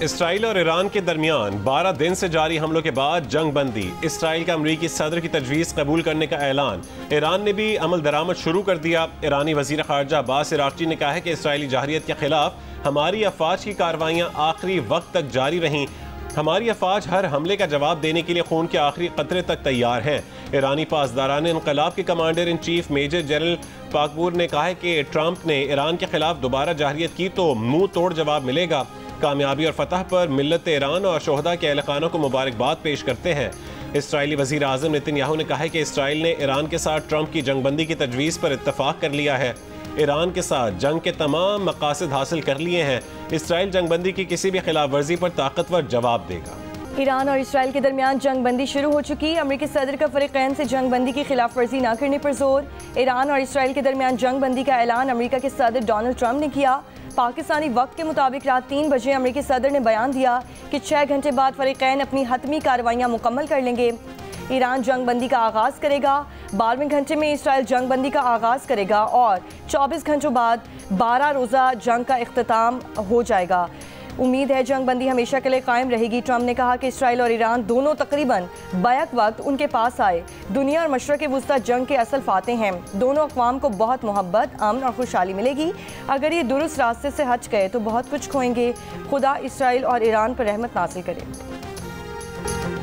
Israel और Iran के दरमियान 12 दिन से जारी हमलों के बाद जंग बंदी। इसराइल का अमरीकी सदर की तजवीज़ कबूल करने का ऐलान। ईरान ने भी अमल दरामद शुरू कर दिया। ईरानी वज़ीर ख़ारजा अब्बास इराक़ची ने कहा है कि इसराइली जहरियत के खिलाफ हमारी अफवाज की कार्रवाइयाँ आखिरी वक्त तक जारी रहीं। हमारी अफवाज हर हमले का जवाब देने के लिए खून के आखिरी कतरे तक तैयार हैं। ईरानी पासदारान इनकलाब के commander in chief major general Pakpour ने कहा है कि ट्रंप ने ईरान के खिलाफ दोबारा जहरियत की तो मुंह तोड़ जवाब मिलेगा। कामयाबी और फतह पर मिल्लत ईरान और शोहदा के अहल खानों को मुबारकबाद पेश करते हैं। इसराइली वज़ीर आज़म नेतन्याहू ने कहा है कि इसराइल ने ईरान के साथ ट्रंप की जंगबंदी की तजवीज़ पर इत्तफाक कर लिया है। ईरान के साथ जंग के तमाम मकासद हासिल कर लिए हैं। इसराइल जंगबंदी की किसी भी खिलाफ वर्जी पर ताकतवर जवाब देगा। ईरान और इसराइल के दरमियान जंगबंदी शुरू हो चुकी। अमरीकी सदर का फरीकैन से जंगबंदी की खिलाफ वर्जी न करने पर जोर। ईरान और इसराइल के दरमियान जंगबंदी का ऐलान अमरीका के सदर डोनाल्ड ट्रंप ने किया। पाकिस्तानी वक्त के मुताबिक रात 3 बजे अमरीकी सदर ने बयान दिया कि 6 घंटे बाद फरीकैन अपनी हतमी कार्रवाइयाँ मुकम्मल कर लेंगे। ईरान जंगबंदी का आगाज़ करेगा। 12वें घंटे में इसराइल जंगबंदी का आगाज़ करेगा और 24 घंटों बाद 12 रोज़ा जंग का इख्तिताम हो जाएगा। उम्मीद है जंगबंदी हमेशा के लिए कायम रहेगी। ट्रंप ने कहा कि इसराइल और ईरान दोनों तकरीबन बैक वक्त उनके पास आए। दुनिया और मशरक़ वुस्ता जंग के असल फाते हैं। दोनों अक़वाम को बहुत मोहब्बत, अमन और खुशहाली मिलेगी। अगर ये दुरुस्त रास्ते से हट गए तो बहुत कुछ खोएंगे। खुदा इसराइल और ईरान पर रहमत नाज़िल करे।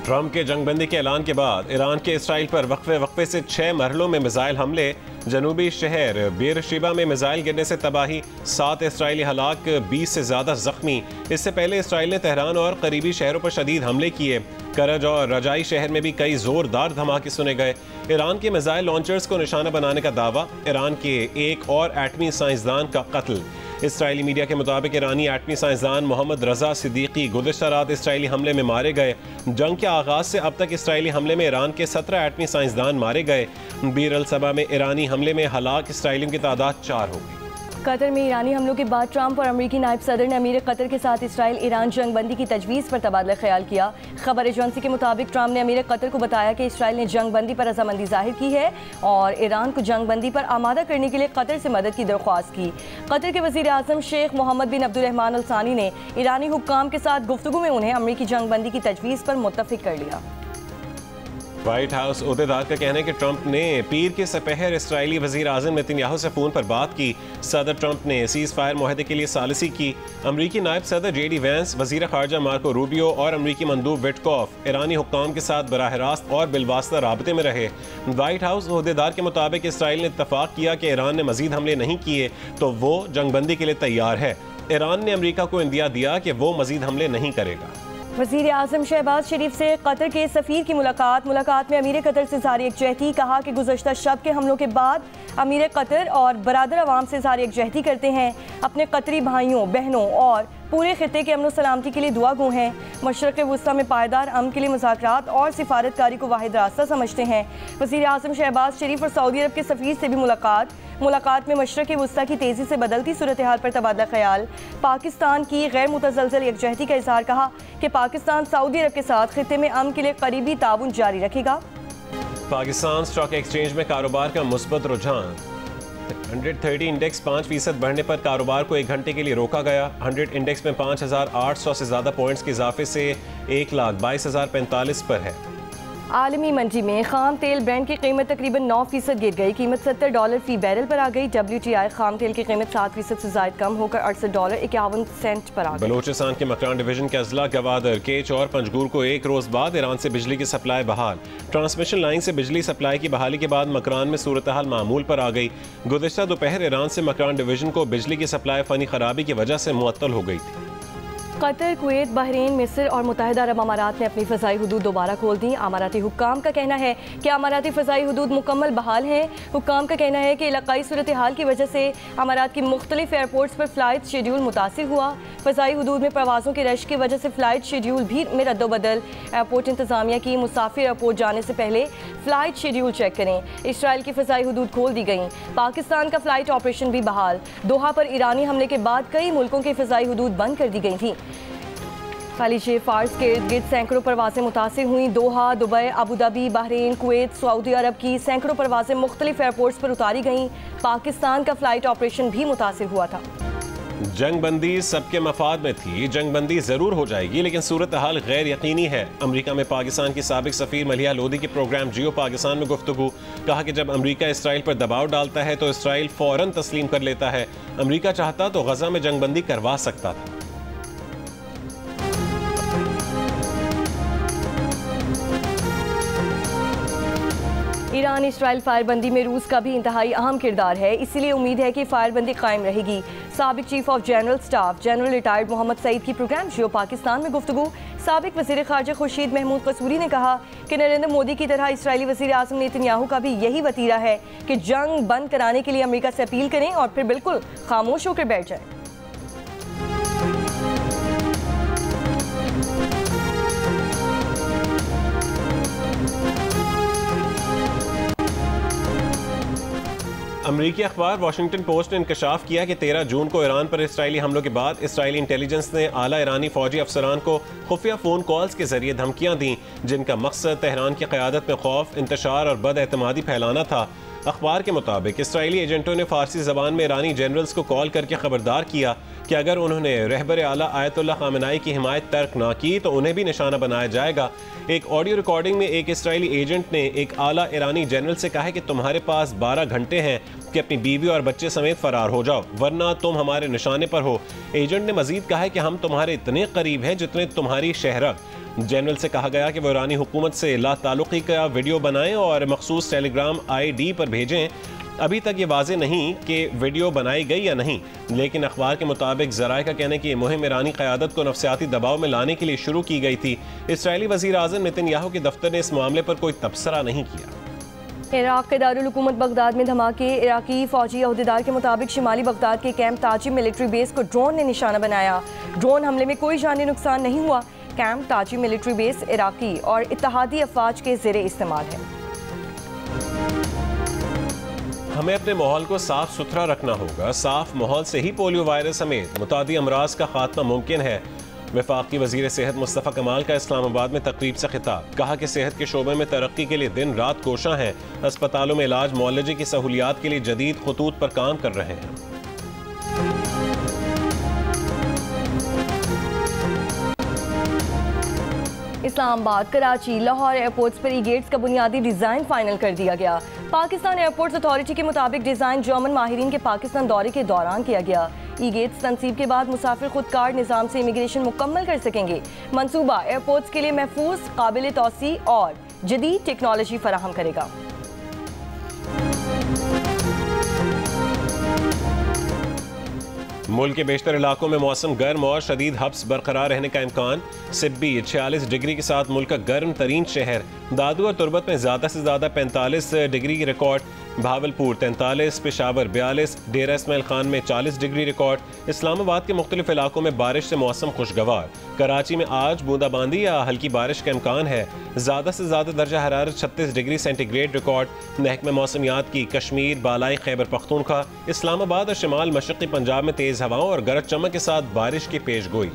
ट्रंप के जंगबंदी के ऐलान के बाद ईरान के इसराइल पर वक्फे से 6 मरहलों में मिसाइल हमले। जनूबी शहर बेरशेबा में मिसाइल गिरने से तबाही, 7 इसराइली हलाक, 20 से ज़्यादा जख्मी। इससे पहले इसराइल ने तेहरान और करीबी शहरों पर शदीद हमले किए। करज और रजाई शहर में भी कई जोरदार धमाके सुने गए। ईरान के मिसाइल लॉन्चर्स को निशाना बनाने का दावा। ईरान के एक और एटमी साइंसदान का कत्ल। इसराइली मीडिया के मुताबिक ईरानी एटमी साइंसदान मोहम्मद रजा सिद्दीकी गुज़श्ता रात इसराइली हमले में मारे गए। जंग के आगाज़ से अब तक इसराइली हमले में ईरान के 17 एटमी साइंसदान मारे गए। बीर अल सबा में ईरानी हमले में हलाक इसराइलियों की तादाद 4 हो गई। कतर में ईरानी हमलों के बाद ट्रंप और अमरीकी नायब सदर ने अमीर कतर के साथ इसराइल ईरान जंगबंदी की तजवीज़ पर तबादला ख्याल किया। खबर एजेंसी के मुताबिक ट्रंप ने अमीर कतर को बताया कि इसराइल ने जंगबंदी पर रजामंदी जाहिर की है और ईरान को जंगबंदी पर आमादा करने के लिए कतर से मदद की दरख्वास्त की। कतर के वज़ीर आज़म शेख मोहम्मद बिन अब्दुलरहमान अल सानी ने ईरानी हुक्काम के साथ गुफ्तगू में उन्हें अमरीकी जंगबंदी की तजवीज़ पर मुत्तफ़िक कर लिया। व्हाइट हाउस ओहदेदार का कहना है कि ट्रंप ने पीर के सपहर इसराइली वज़ीर आज़म नेतन्याहू से फ़ोन पर बात की। सदर ट्रंप ने सीज़ फायर मुआहदे के लिए सालिसी की। अमरीकी नायब सदर JD वैंस, वज़ीर ख़ारजा मार्को रूबियो और अमरीकी मंदूब विटकॉफ ईरानी हुक्काम के साथ बराह रास्त और बिलवास्ता राबते में रहे। व्हाइट हाउस ओहदेदार के मुताबिक इसराइल ने इत्तफाक किया कि ईरान ने मज़ीद हमले नहीं किए तो वो जंगबंदी के लिए तैयार है। ईरान ने अमरीका को इंदिया दिया कि वो मज़ीद हमले नहीं करेगा। वज़ीर आज़म शहबाज शरीफ से कतर के सफ़ीर की मुलाकात में अमीर कतर से इज़हार यकजहती। कहा कि गुज़श्ता शब के हमलों के बाद अमीर कतर और बरादर अवाम से इज़हार यकजहती करते हैं। अपने कतरी भाइयों बहनों और पूरे खित्ते के अमन सलामती के लिए दुआ गो हैं। मशरक़ वुस्ता में पायदार अमन के लिए मुज़ाकरात और सिफारतकारी को वाहिद रास्ता समझते हैं। वज़ीर आज़म शहबाज शरीफ और सऊदी अरब के सफ़ीर से भी मुलाकात में मशरक़ वुस्ता की तेज़ी से बदलती सूरत हाल पर तबादला ख्याल। पाकिस्तान की गैर मुतज़लज़ल यकजहती का इज़हार। कहा कि पाकिस्तान सऊदी अरब के साथ खित्ते में अमन के लिए करीबी ताउन जारी रखेगा। पाकिस्तान स्टॉक एक्सचेंज में कारोबार का मुस्बत रुझान। 130 इंडेक्स 5% बढ़ने पर कारोबार को 1 घंटे के लिए रोका गया। 100 इंडेक्स में 5,800 से ज़्यादा पॉइंट्स के इजाफे से 1,22,045 पर है। आलमी मंडी में खाम तेल ब्रांड की कीमत तकरीबन 9% गिर गई। कीमत $70 फी बैरल पर आ गई। WTI खाम तेल की कीमत 7% से जायद कम होकर $68.51 पर आ गई। बलूचिस्तान के मकरान डिवीजन के अजला गवादर, केच और पंजगूर को 1 रोज़ बाद ईरान से बिजली की सप्लाई बहाल। ट्रांसमिशन लाइन से बिजली सप्लाई की बहाली के बाद मकरान में सूरत हाल मामूल पर आ गई। गुज़श्ता दोपहर ईरान से मकरान डिवीजन को बिजली की सप्लाई फ़नी खराबी की वजह से मुअत्तल हो गई थी। कतर, कुवैत, बहरीन, मिस्र और मुत्तहिदा अरब अमारात ने अपनी फ़ज़ाई हुदूद दोबारा खोल दी। अमाराती हुक्काम का कहना है कि अमाराती फ़ज़ाई हुदूद मुकम्मल बहाल हैं। हुक्काम का कहना है कि इलाकाई सूरत हाल की वजह से अमारात की मुख्तलिफ एयरपोर्ट्स पर फ़्लाइट शेड्यूल मुतासिर हुआ। फ़ज़ाई हुदूद में प्रवासों की रश की वजह से फ़्लाइट शेड्यूल भी में रद्दोबदल। एयरपोर्ट इंतज़ामिया की मुसाफिर एयरपोर्ट जाने से पहले फ़्लाइट शेड्यूल चेक करें। इसराइल की फ़ज़ाई हुदूद खोल दी गई। पाकिस्तान का फ़्लाइट ऑपरेशन भी बहाल। दोहा पर ईरानी हमले के बाद कई मुल्कों की फ़ज़ाई हुदूद बंद कर दी गई थी। खलीज फार्स के इर्द गिर्द सैकड़ों परवाज़ें मुतासिर हुई। Doha, Dubai, Abu Dhabi, Bahrain, Kuwait, Saudi Arab की सैकड़ों परवाज़ें मुख्तलिफ एयरपोर्ट्स पर उतारी गईं। पाकिस्तान का फ़्लाइट ऑपरेशन भी मुतासिर हुआ था। जंग बंदी सबके मफाद में थी, जंग बंदी जरूर हो जाएगी, लेकिन सूरत हाल गैर यकीनी है। अमेरिका में पाकिस्तान की साबिक सफीर मलिहा लोधी की प्रोग्राम जियो पाकिस्तान में गुफ्तगू। कहा कि जब अमेरिका इसराइल पर दबाव डालता है तो इसराइल फौरन तस्लीम कर लेता है। अमेरिका चाहता तो गजा में जंग बंदी करवा सकता था। ईरान इसराइल फायरबंदी में रूस का भी इंतहाई अहम किरदार है, इसीलिए उम्मीद है कि फायरबंदी कायम रहेगी। साबिक chief of general staff general retired Mohammad Saeed की प्रोग्राम जियो पाकिस्तान में गुफ्तगू। साबिक वज़ीर ख़ारजा खुर्शीद महमूद कसूरी ने कहा कि नरेंद्र मोदी की तरह इसराइली वज़ीर आज़म नेतन्याहू का भी यही वतीरा है कि जंग बंद कराने के लिए अमेरिका से अपील करें और फिर बिल्कुल खामोश होकर बैठ जाएं। अमरीकी अखबार वाशिंगटन पोस्ट ने इंकशाफ किया कि 13 जून को ईरान पर इसराइली हमलों के बाद इसराइली इंटेलिजेंस ने आला ईरानी फौजी अफसरान को खुफिया फ़ोन कॉल्स के जरिए धमकियां दी, जिनका मकसद तेहरान की क़यादत में खौफ, इंतशार और बदएतमादी फैलाना था। अखबार के मुताबिक इसराइली एजेंटों ने फारसी ज़बान में ईरानी जनरल्स को कॉल करके खबरदार किया कि अगर उन्होंने रहबर आला आयतुल्लाह खामेनेई की हिमायत तर्क ना की तो उन्हें भी निशाना बनाया जाएगा। एक ऑडियो रिकॉर्डिंग में एक इसराइली एजेंट ने एक आला ईरानी जनरल से कहा कि तुम्हारे पास 12 घंटे हैं कि अपनी बीवी और बच्चे समेत फरार हो जाओ, वरना तुम हमारे निशाने पर हो। एजेंट ने मजीद कहा है कि हम तुम्हारे इतने करीब हैं जितने तुम्हारी शहरत। जनरल से कहा गया कि वो ईरानी हुकूमत से ला ताल्लुकी का वीडियो बनाएं और मखसूस टेलीग्राम ID पर भेजें। अभी तक ये वाजे नहीं कि वीडियो बनाई गई या नहीं, लेकिन अखबार के मुताबिक ज़राए का कहना है कि ये मुहिम ईरानी क़यादत को नफसियाती दबाव में लाने के लिए शुरू की गई थी। इसराइली वज़ीर आज़म नेतन्याहू के दफ्तर ने इस मामले पर कोई तबसरा नहीं किया। इराक के दारुल हुकूमत बगदाद में धमाके। इराकी फौजी अहदेदार के मुताबिक शिमाली बगदाद के कैंप ताजिम मिलिट्री बेस को ड्रोन ने निशाना बनाया। ड्रोन हमले में कोई जानी नुकसान नहीं हुआ। Camp Tajim military base Iraqi और इत्तेहादी अफवाज के ज़ेरे इस्तेमाल है। हमें अपने माहौल को साफ सुथरा रखना होगा। साफ माहौल से ही पोलियो वायरस समेत मुतादी अमराज का खात्मा मुमकिन है। वफाकी वज़ीर सेहत मुस्तफ़ा कमाल का इस्लामाबाद में तकरीब से खिताब। कहा कि सेहत के शोबे में तरक्की के लिए दिन रात कोशां हैं। अस्पतालों में इलाज मुआलजे की सहूलियात के लिए जदीद खतूत पर काम कर रहे हैं। इस्लामाबाद, कराची, लाहौर एयरपोर्ट्स पर ई-गेट्स का बुनियादी डिज़ाइन फाइनल कर दिया गया। पाकिस्तान एयरपोर्ट्स अथॉरिटी के मुताबिक डिज़ाइन जर्मन माहिरीन के पाकिस्तान दौरे के दौरान किया गया। ई-गेट्स तनसीब के बाद मुसाफिर खुद कार्ड निज़ाम से इमिग्रेशन मुकम्मल कर सकेंगे। मंसूबा एयरपोर्ट्स के लिए महफूज, काबिल तौसी और जदीद टेक्नोलॉजी फराहम करेगा। मुल्क के बेशतर इलाकों में मौसम गर्म और शदीद हब्स बरकरार रहने का इम्कान। सिब्बी 46 डिग्री के साथ मुल्क का गर्म तरीन शहर। दादू और तुरबत में ज़्यादा से ज़्यादा 45 डिग्री की रिकॉर्ड। भावलपुर 43, पेशावर 42, डेरा इस्माइल खान में 40 डिग्री रिकॉर्ड। इस्लामाबाद के मुख्तलिफ इलाकों में बारिश से मौसम खुशगवार। कराची में आज बूंदाबांदी या हल्की बारिश का इम्कान है। ज़्यादा से ज़्यादा दर्जा हरारत 36 डिग्री सेंटीग्रेड रिकॉर्ड। महकमा मौसमियात की कश्मीर, बालाई खैबर पख्तूनख्वा, इस्लामाबाद और शिमाल मशरक़ी पंजाब में तेज़ हवाओं और गरज चमक के साथ बारिश की पेशगोई।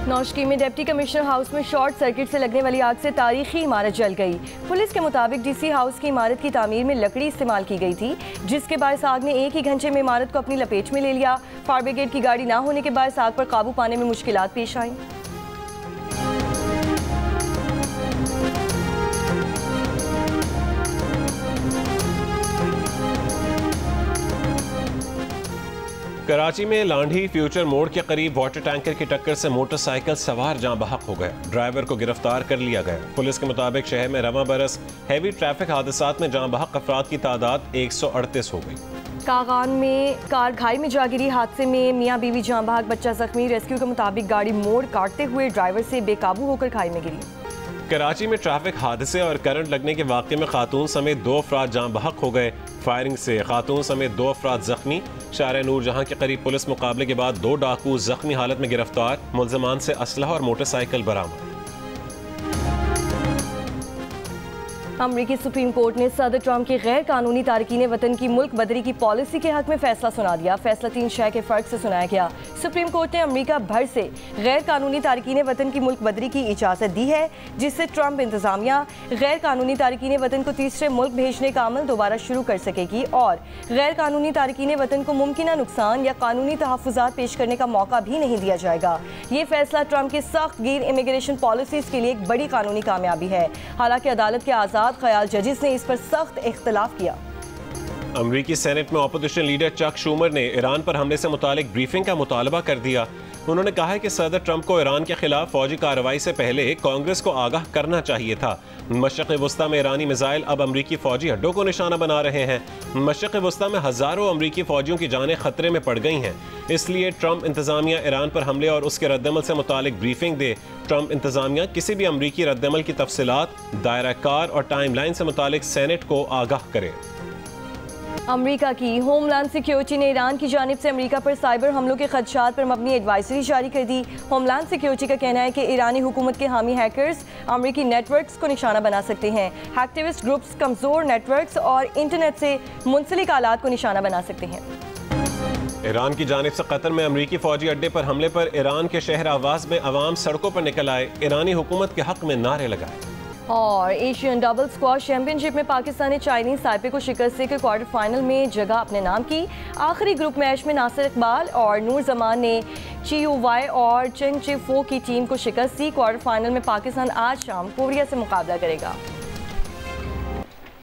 नौशकी में डिप्टी कमिश्नर हाउस में शॉर्ट सर्किट से लगने वाली आग से तारीखी इमारत जल गई। पुलिस के मुताबिक डीसी हाउस की इमारत की तामीर में लकड़ी इस्तेमाल की गई थी, जिसके बायस आग ने एक ही घंटे में इमारत को अपनी लपेट में ले लिया। फायर ब्रिगेड की गाड़ी ना होने के बायस आग पर काबू पाने में मुश्किलात पेश आईं। कराची में लांढी फ्यूचर मोड़ के करीब वाटर टैंकर की टक्कर से मोटरसाइकिल सवार जाँ बहक हो गए। ड्राइवर को गिरफ्तार कर लिया गया। पुलिस के मुताबिक शहर में रवां बरस हैवी ट्रैफिक हादसात में जाँ बहक अफराद की तादाद 138 हो गई। कागान में कार खाई में जा गिरी। हादसे में मियाँ बीवी जाँ बहक, बच्चा जख्मी। रेस्क्यू के मुताबिक गाड़ी मोड़ काटते हुए ड्राइवर से बेकाबू होकर खाई में गिरी। कराची में ट्रैफिक हादसे और करंट लगने के वाक़े में खातून समेत 2 अफराद जाँ बहक हो गए। फायरिंग से खातून समेत 2 अफराद जख्मी। शारे नूर जहां के करीब पुलिस मुकाबले के बाद 2 डाकू जख्मी हालत में गिरफ्तार। मुल्ज़िमान से असलहा और मोटरसाइकिल बरामद। अमरीकी सुप्रीम कोर्ट ने सदर ट्रंप की गैर कानूनी तारकीन वतन की मुल्क बदरी की पॉलिसी के हक में फैसला सुना दिया। फैसला 3 शय के फर्क से सुनाया गया। सुप्रीम कोर्ट ने अमरीका भर से गैर कानूनी तारकीन वतन की मुल्क बदरी की इजाज़त दी है, जिससे ट्रंप इंतजामिया गैर कानूनी तारकीन वतन को तीसरे मुल्क भेजने का अमल दोबारा शुरू कर सकेगी और गैर कानूनी तारकीन वतन को मुमकिन नुकसान या कानूनी तहफ़्फ़ुज़ात पेश करने का मौका भी नहीं दिया जाएगा। ये फैसला ट्रंप की सख्त गिर इमिग्रेशन पॉलिसीज़ के लिए एक बड़ी कानूनी कामयाबी है। हालांकि अदालत के आज़ाद ख्याल जजेस ने इस पर सख्त इख्तलाफ किया। अमरीकी सेनेट में अपोजिशन लीडर चक शूमर ने ईरान पर हमले से मुतालिक ब्रीफिंग का मुतालबा कर दिया। उन्होंने कहा है कि सदर ट्रंप को ईरान के खिलाफ फौजी कार्रवाई से पहले कांग्रेस को आगाह करना चाहिए था। मशरक़ वस्ता में ईरानी मिसाइल अब अमरीकी फौजी अड्डों को निशाना बना रहे हैं। मशरक़ वस्ता में हज़ारों अमरीकी फौजियों की जानें खतरे में पड़ गई हैं। इसलिए ट्रंप इंतजामिया ईरान पर हमले और उसके रद्दमल से मुतालिक ब्रीफिंग दे। ट्रंप इंतजामिया किसी भी अमरीकी रद्दमल की तफसीलात, दायरा कार और टाइम लाइन से मुतालिक सेनेट को आगाह करे। अमरीका की होमलैंड सिक्योरिटी ने ईरान की जानिब से अमरीका पर साइबर हमलों के खदशात पर मबनी एडवाइजरी जारी कर दी। होमलैंड सिक्योरिटी का कहना है कि ईरानी हुकूमत के हामी हैकर्स अमरीकी नेटवर्क्स को निशाना बना सकते हैं। हैक्टिविस्ट ग्रुप्स कमज़ोर नेटवर्क्स और इंटरनेट से मुंसलिक आलात को निशाना बना सकते हैं। ईरान की जानिब से कतर में अमरीकी फौजी अड्डे पर हमले पर ईरान के शहर आवाज़ में अवाम सड़कों पर निकल आए, ईरानी हुकूमत के हक में नारे लगाए। और एशियन डबल स्क्वॉश चैंपियनशिप में पाकिस्तान ने चाइनीज ताइपे को शिकस्त देकर क्वार्टर फाइनल में जगह अपने नाम की। आखिरी ग्रुप मैच में नासिर इकबाल और नूर जमान ने चीयूवाई और चेंग चिफो की टीम को शिकस्त दी। क्वार्टर फाइनल में पाकिस्तान आज शाम कोरिया से मुकाबला करेगा।